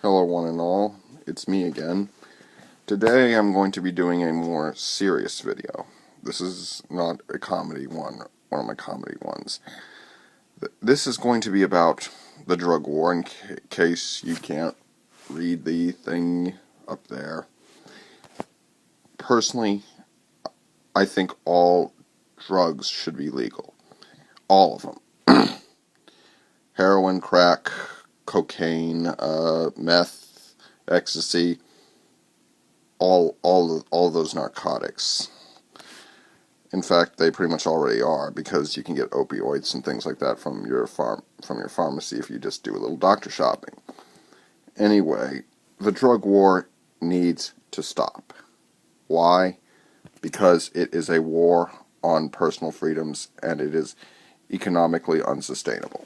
Hello one and all, it's me again. Today I'm going to be doing a more serious video. This is not a comedy one of my comedy ones. This is going to be about the drug war in case you can't read the thing up there. Personally, I think all drugs should be legal. All of them. Heroin, crack, cocaine, meth, ecstasy, all those narcotics. In fact, they pretty much already are, because you can get opioids and things like that from your pharmacy if you just do a little doctor shopping. Anyway, the drug war needs to stop. Why? Because it is a war on personal freedoms, and it is economically unsustainable.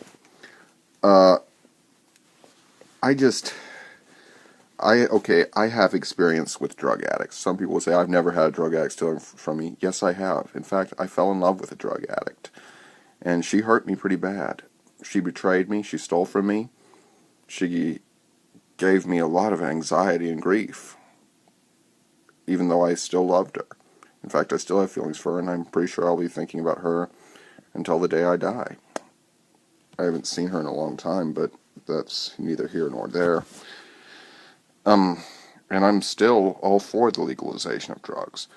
I have experience with drug addicts. Some people say, I've never had a drug addict stealing from me. Yes, I have. In fact, I fell in love with a drug addict. And she hurt me pretty bad. She betrayed me. She stole from me. She gave me a lot of anxiety and grief, even though I still loved her. In fact, I still have feelings for her, and I'm pretty sure I'll be thinking about her until the day I die. I haven't seen her in a long time, but that's neither here nor there. And I'm still all for the legalization of drugs.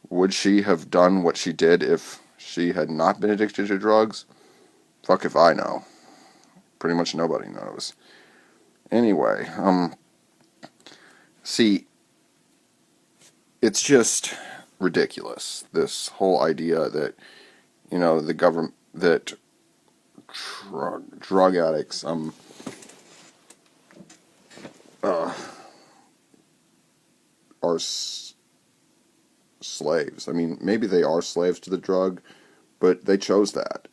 Would she have done what she did if she had not been addicted to drugs? Fuck if I know. Pretty much nobody knows. Anyway, see, it's just ridiculous, this whole idea that, the government, that drug addicts, are slaves. I mean, maybe they are slaves to the drug, but they chose that.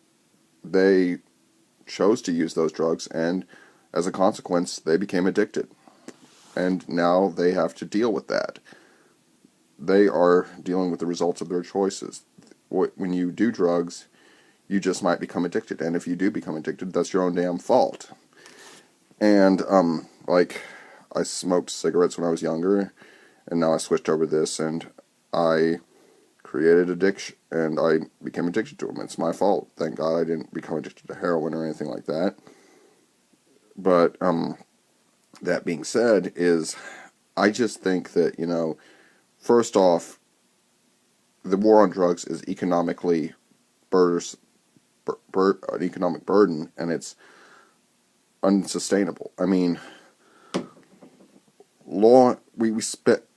They chose to use those drugs, and as a consequence, they became addicted. And now they have to deal with that. They are dealing with the results of their choices. When you do drugs, you just might become addicted. And if you do become addicted, that's your own damn fault. And, I smoked cigarettes when I was younger, and now I switched over to this, and I created addiction, and I became addicted to them. It's my fault. Thank God I didn't become addicted to heroin or anything like that. But, that being said, I just think that, first off, the war on drugs is economically an economic burden, and it's unsustainable. I mean, law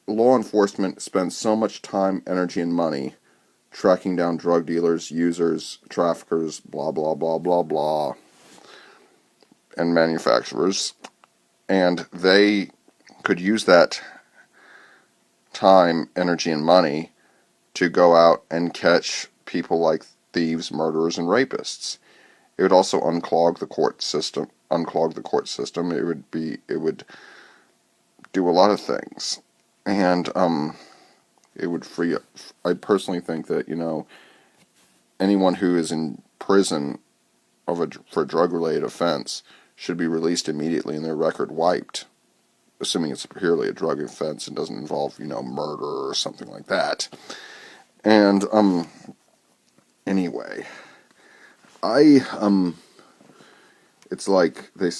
enforcement spends so much time, energy, and money tracking down drug dealers, users, traffickers, blah, blah, blah, blah, blah, and manufacturers, and they could use that time, energy, and money to go out and catch people like thieves, murderers, and rapists. It would also unclog the court system. It would do a lot of things, and it would free up. I personally think that anyone who is in prison for a drug-related offense should be released immediately and their record wiped, assuming it's purely a drug offense and doesn't involve murder or something like that. And anyway, it's like you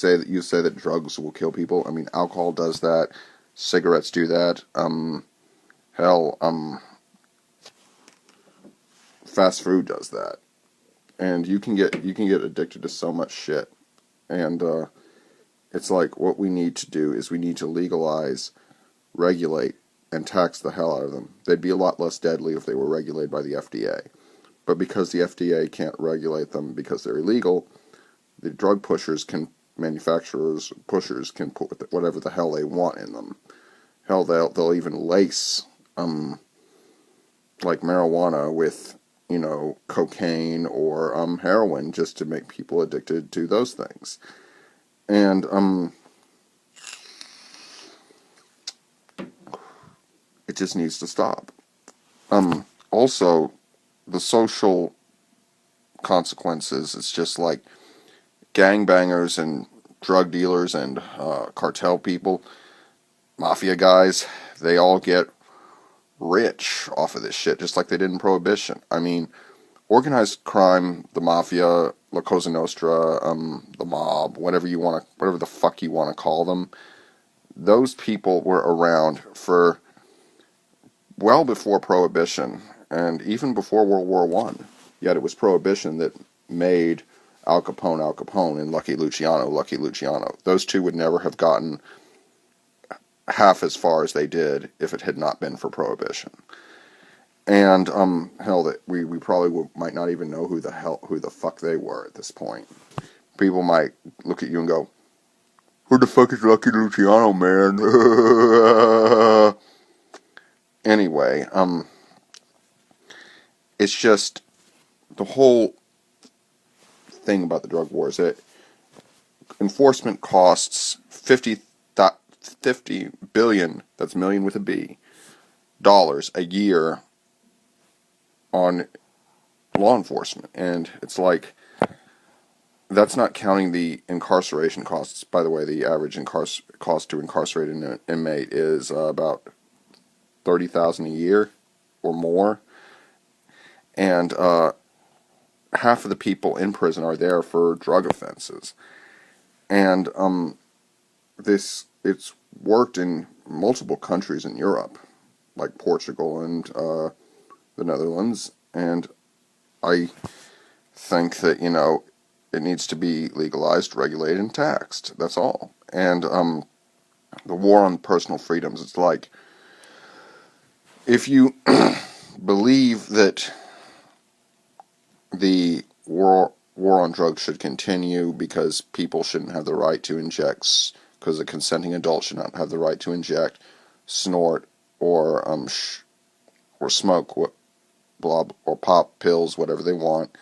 say that drugs will kill people. I mean, alcohol does that. Cigarettes do that. Fast food does that. And you can get addicted to so much shit. And it's like, what we need to do is we need to legalize, regulate, and tax the hell out of them. They'd be a lot less deadly if they were regulated by the FDA. But because the FDA can't regulate them because they're illegal, the drug manufacturers can put whatever the hell they want in them. Hell, they'll even lace, like marijuana with, cocaine or heroin just to make people addicted to those things. And it just needs to stop. Also, the social consequences, it's just like gangbangers and drug dealers and cartel people, mafia guys, they all get rich off of this shit, just like they did in Prohibition. I mean, organized crime, the mafia, La Cosa Nostra, the mob, whatever the fuck you want to call them, those people were around for well before Prohibition and even before World War One. Yet it was Prohibition that made Al Capone, and Lucky Luciano. Those two would never have gotten half as far as they did if it had not been for Prohibition. And hell, that we probably might not even know who the fuck they were at this point. People might look at you and go, "Who the fuck is Lucky Luciano, man?" Anyway, it's just the whole thing about the drug war is that enforcement costs $50 billion, that's million with a B, dollars a year on law enforcement. And it's like, that's not counting the incarceration costs. By the way, the average cost to incarcerate an inmate is about $30,000 a year or more. And half of the people in prison are there for drug offenses. And it's worked in multiple countries in Europe, like Portugal and the Netherlands, and I think that, it needs to be legalized, regulated, and taxed. That's all. And the war on personal freedoms, it's like, if you believe that the war on drugs should continue because people shouldn't have the right to inject, because a consenting adult should not have the right to inject, snort, or smoke, or pop pills, whatever they want,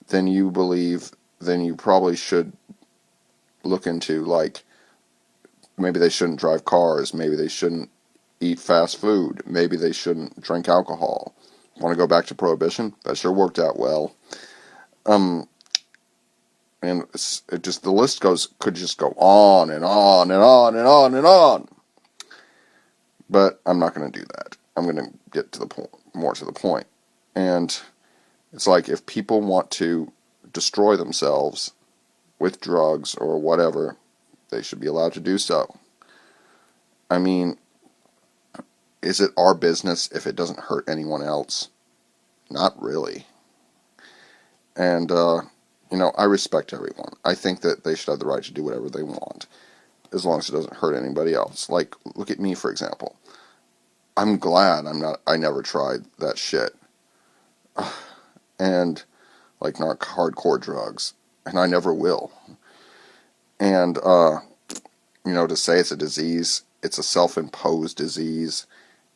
then you probably should look into, like, maybe they shouldn't drive cars, maybe they shouldn't eat fast food, maybe they shouldn't drink alcohol. Want to go back to Prohibition? That sure worked out well. And it just, the list could just go on and on and on and on and on. But I'm not going to do that. I'm going to get to the point, more to the point. And it's like, if people want to destroy themselves with drugs or whatever, they should be allowed to do so. I mean, is it our business if it doesn't hurt anyone else? Not really. And, I respect everyone. I think that they should have the right to do whatever they want, as long as it doesn't hurt anybody else. Like, look at me, for example. I'm glad I never tried that shit. And, like, hardcore drugs. And I never will. And, to say it's a disease, it's a self-imposed disease.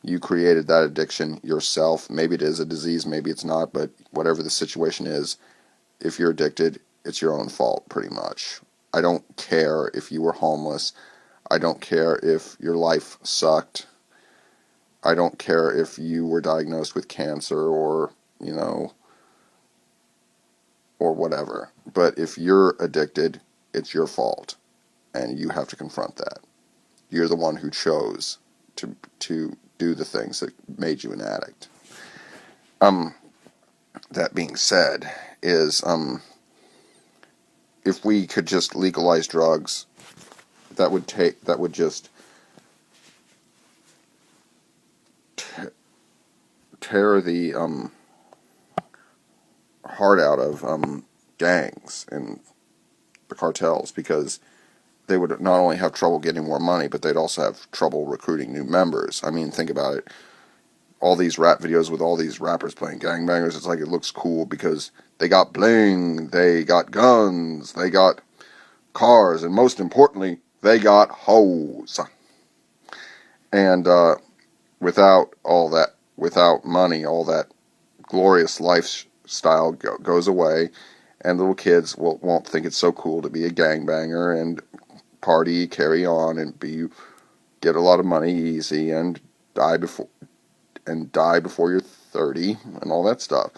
You created that addiction yourself. Maybe it is a disease, maybe it's not, but whatever the situation is, if you're addicted, it's your own fault, pretty much. I don't care if you were homeless. I don't care if your life sucked. I don't care if you were diagnosed with cancer or, or whatever. But if you're addicted, it's your fault, and you have to confront that. You're the one who chose to do the things that made you an addict. That being said, is if we could just legalize drugs, that would just tear the heart out of gangs and the cartels, because they would not only have trouble getting more money, but they'd also have trouble recruiting new members. I mean, think about it. All these rap videos with all these rappers playing gangbangers, it's like, it looks cool because they got bling, they got guns, they got cars, and most importantly, they got hoes. And without all that, without money, all that glorious lifestyle goes away, and little kids won't think it's so cool to be a gangbanger and party, carry on, and get a lot of money easy, and die before you're 30, and all that stuff.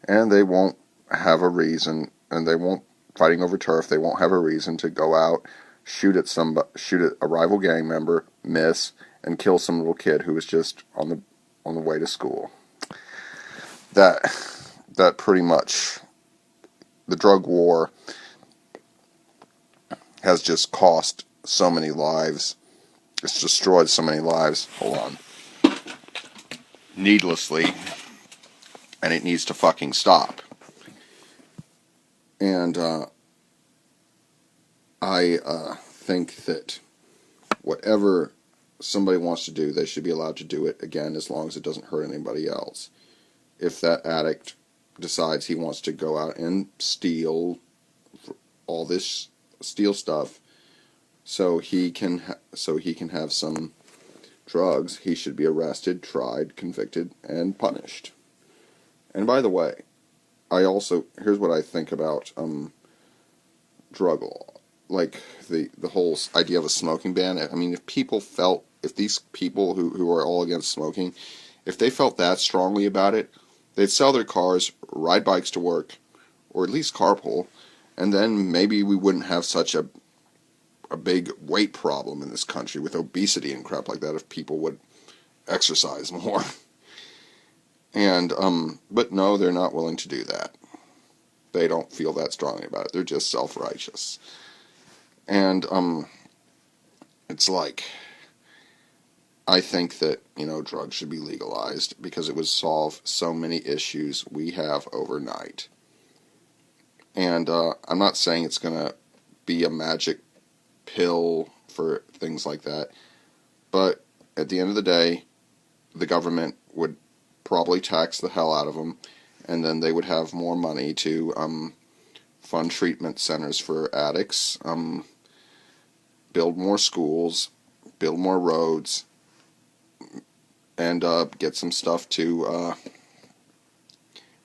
And they won't have a reason, and they won't, fighting over turf, they won't have a reason to go out shoot at a rival gang member, miss, and kill some little kid who was just on the way to school. That pretty much, the drug war has just cost so many lives. It's destroyed so many lives. Hold on. Needlessly, and it needs to fucking stop. And I think that whatever somebody wants to do, they should be allowed to do it, again, as long as it doesn't hurt anybody else. If that addict decides he wants to go out and steal all this stuff so he can have some drugs, he should be arrested, tried, convicted, and punished. And by the way, here's what I think about drug law, like the whole idea of a smoking ban. I mean, if these people who are all against smoking, if they felt that strongly about it, they'd sell their cars, ride bikes to work, or at least carpool, and then maybe we wouldn't have such a big weight problem in this country with obesity and crap like that if people would exercise more. And but no, they're not willing to do that. They don't feel that strongly about it. They're just self-righteous. And it's like, I think that, drugs should be legalized because it would solve so many issues we have overnight. And I'm not saying it's going to be a magic pill for things like that, but at the end of the day, the government would probably tax the hell out of them, and then they would have more money to fund treatment centers for addicts, build more schools, build more roads, and get some stuff to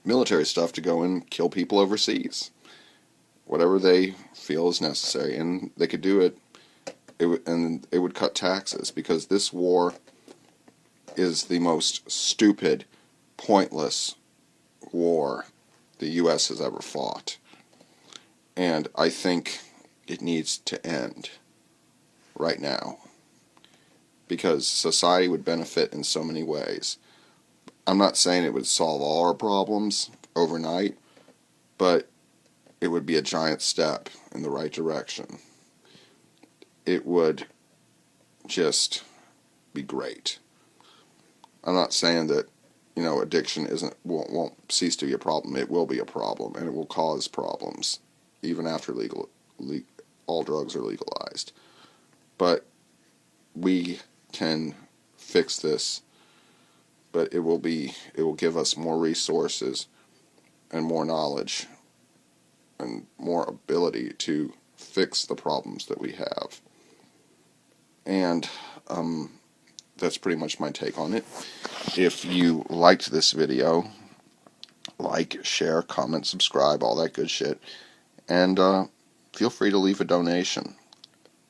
military stuff to go and kill people overseas. Whatever they feel is necessary, and they could do it. And it would cut taxes, because this war is the most stupid, pointless war the U.S. has ever fought. And I think it needs to end right now, because society would benefit in so many ways. I'm not saying it would solve all our problems overnight, but it would be a giant step in the right direction. It would just be great. I'm not saying that, addiction won't cease to be a problem. It will be a problem, and it will cause problems even after all drugs are legalized. But we can fix this. But it will give us more resources and more knowledge and more ability to fix the problems that we have. And that's pretty much my take on it. If you liked this video, like, share, comment, subscribe, all that good shit. And feel free to leave a donation.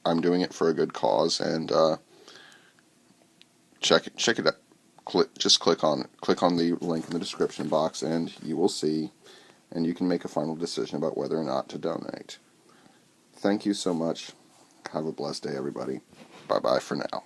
I'm doing it for a good cause, and check it out. Just click on the link in the description box, and you will see, and you can make a final decision about whether or not to donate. Thank you so much. Have a blessed day, everybody. Bye-bye for now.